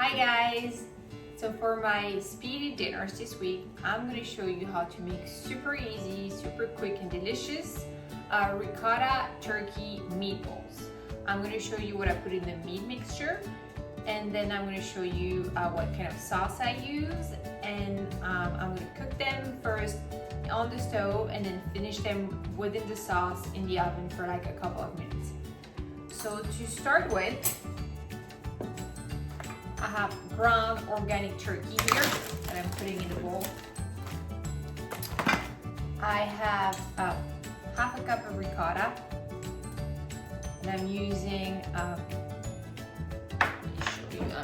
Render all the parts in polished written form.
Hi guys! So for my speedy dinners this week, I'm going to show you how to make super easy, super quick and delicious ricotta turkey meatballs. I'm going to show you what I put in the meat mixture, and then I'm going to show you what kind of sauce I use, and I'm going to cook them first on the stove and then finish them within the sauce in the oven for like a couple of minutes. So to start with, I have ground organic turkey here that I'm putting in a bowl. I have half a cup of ricotta, and I'm using, I'm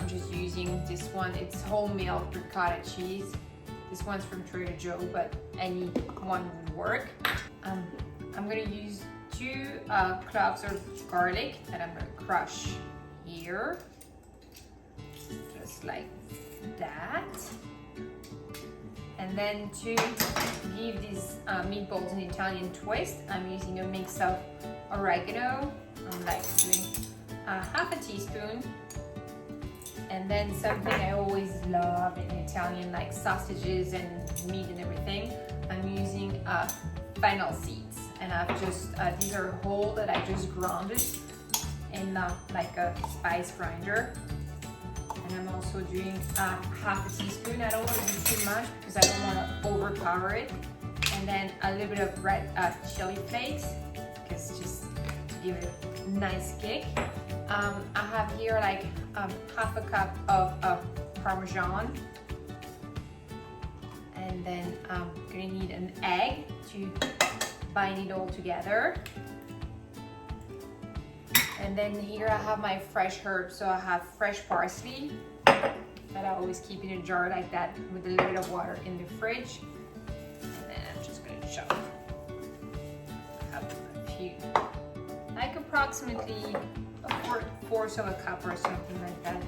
just using this one. It's wholemeal ricotta cheese. This one's from Trader Joe, but any one would work. I'm gonna use 2 cloves of garlic that I'm gonna crush here. Just like that. And then to give these meatballs an Italian twist, I'm using a mix of oregano. I'm like doing half a teaspoon. And then something I always love in Italian, like sausages and meat and everything, I'm using fennel seeds. And I've just, these are whole that I just grounded in like a spice grinder. And I'm also doing half a teaspoon. I don't want to do too much because I don't want to overpower it. And then a little bit of red chili flakes, because just to give it a nice kick. I have here like half a cup of Parmesan. And then I'm gonna need an egg to bind it all together. And then here I have my fresh herbs. So I have fresh parsley that I always keep in a jar like that with a little bit of water in the fridge. And then I'm just gonna chop up a few, like approximately a fourth of a cup or something like that.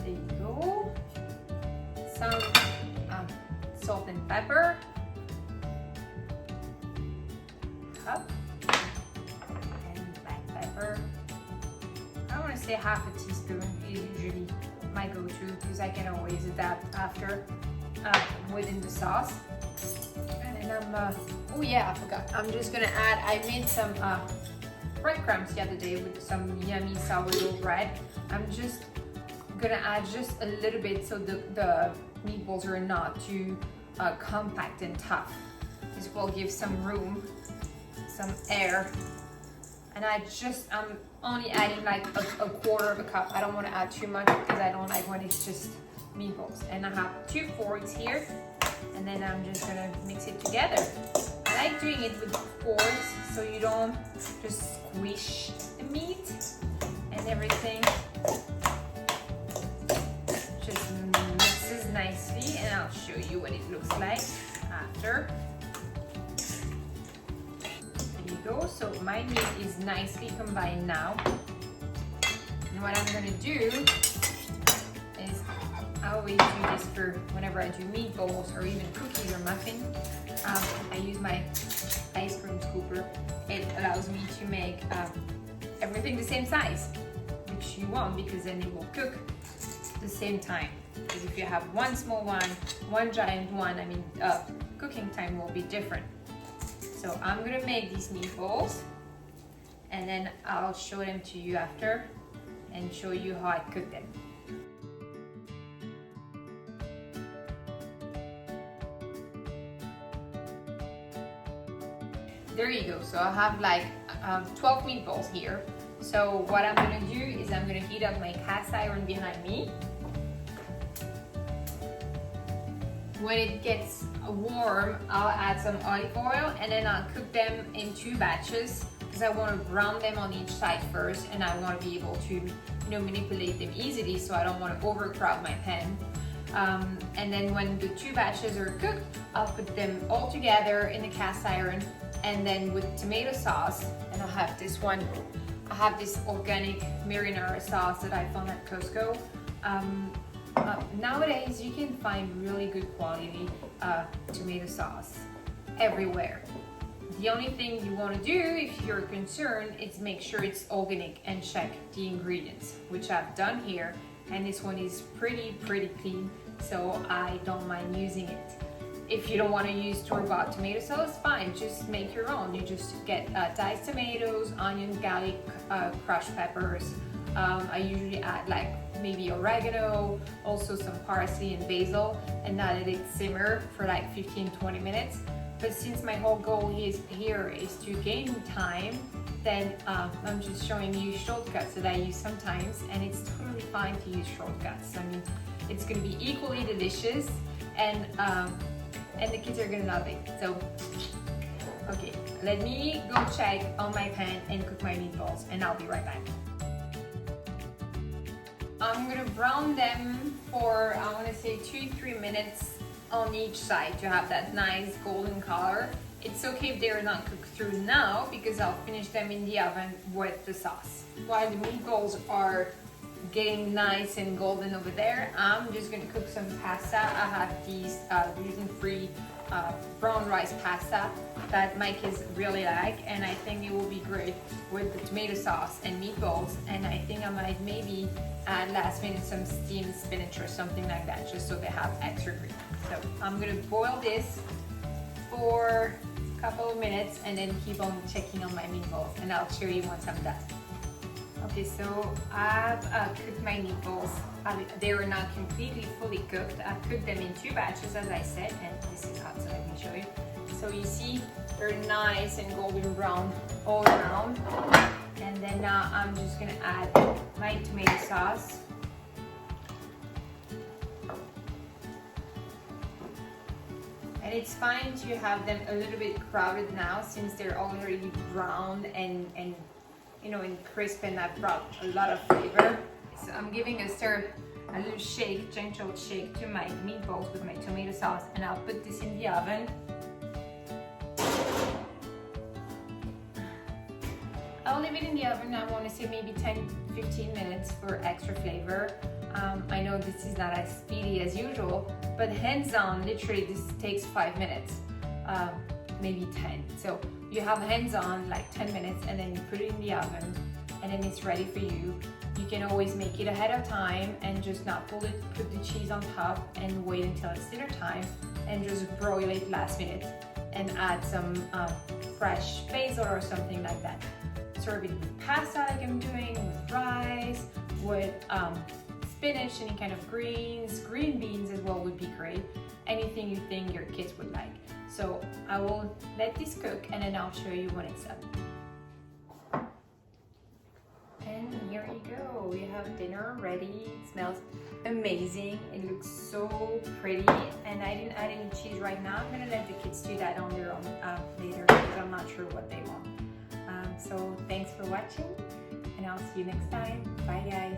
There you go. Some salt and pepper. Cup. And black pepper. I want to say half a teaspoon is usually my go-to because I can always adapt after within the sauce. And then I'm, oh yeah, I forgot. I'm just gonna add, I made some breadcrumbs the other day with some yummy sourdough bread. I'm just gonna add just a little bit so the meatballs are not too compact and tough. This will give some room, some air. And I'm only adding like a quarter of a cup. I don't want to add too much because I don't like when it's just meatballs. And I have 2 forks here, and then I'm just gonna mix it together. I like doing it with forks so you don't just squish the meat and everything. Just mixes nicely, and I'll show you what it looks like after. Go. So my meat is nicely combined now, and what I'm gonna do is I always do this for whenever I do meatballs or even cookies or muffins. I use my ice cream scooper. It allows me to make everything the same size, which you want, because then it will cook the same time. Because if you have one small one, one giant one, I mean cooking time will be different. So I'm gonna make these meatballs, and then I'll show them to you after and show you how I cook them. There you go. So I have like 12 meatballs here. So what I'm gonna do is I'm gonna heat up my cast iron behind me. When it gets warm, I'll add some olive oil, and then I'll cook them in 2 batches because I want to brown them on each side first, and I want to be able to, manipulate them easily, so I don't want to overcrowd my pan. And then when the 2 batches are cooked, I'll put them all together in the cast iron, and then with tomato sauce, and I'll have this one. I have this organic marinara sauce that I found at Costco. Nowadays you can find really good quality tomato sauce everywhere. The only thing you want to do if you're concerned is make sure it's organic and check the ingredients, which I've done here, and this one is pretty clean, so I don't mind using it. If you don't want to use store-bought tomato sauce, fine, just make your own. You just get diced tomatoes, onion, garlic, crushed peppers. I usually add like maybe oregano, also some parsley and basil, and now let it simmer for like 15-20 minutes. But since my whole goal here is to gain time, then I'm just showing you shortcuts that I use sometimes, and it's totally fine to use shortcuts. I mean, it's gonna be equally delicious, and the kids are gonna love it. So, okay, let me go check on my pan and cook my meatballs, and I'll be right back. I'm gonna brown them for, I wanna say 2-3 minutes on each side to have that nice golden color. It's okay if they're not cooked through now because I'll finish them in the oven with the sauce. While the meatballs are getting nice and golden over there, I'm just gonna cook some pasta. I have these gluten-free brown rice pasta that my kids really like, and I think it will be great with the tomato sauce and meatballs, and I think I might maybe add last minute some steamed spinach or something like that, just so they have extra green. So I'm gonna boil this for a couple of minutes and then keep on checking on my meatballs, and I'll show you once I'm done. Okay, so I've cooked my meatballs. They were not completely fully cooked. I've cooked them in 2 batches, as I said, and this is hot, so let me show you. So you see, they're nice and golden brown all around. And then now I'm just gonna add my tomato sauce. And it's fine to have them a little bit crowded now since they're already browned and you know, and crisp, and I've brought a lot of flavor. So I'm giving a little shake, gentle shake to my meatballs with my tomato sauce, and I'll put this in the oven. I'll leave it in the oven, I want to say maybe 10-15 minutes for extra flavor. I know this is not as speedy as usual, but hands-on, literally this takes 5 minutes, maybe 10. So you have hands-on like 10 minutes, and then you put it in the oven, and then it's ready for you. You can always make it ahead of time and just not pull it, put the cheese on top, and wait until it's dinner time, and just broil it last minute, and add some fresh basil or something like that. Serve it with pasta like I'm doing, with rice, with spinach, any kind of greens, green beans as well would be great. Anything you think your kids would like. So I will let this cook, and then I'll show you when it's done. And here you go, we have dinner ready. It smells amazing, it looks so pretty, and I didn't add any cheese right now. I'm gonna let the kids do that on their own later because I'm not sure what they want. So thanks for watching, and I'll see you next time. Bye guys.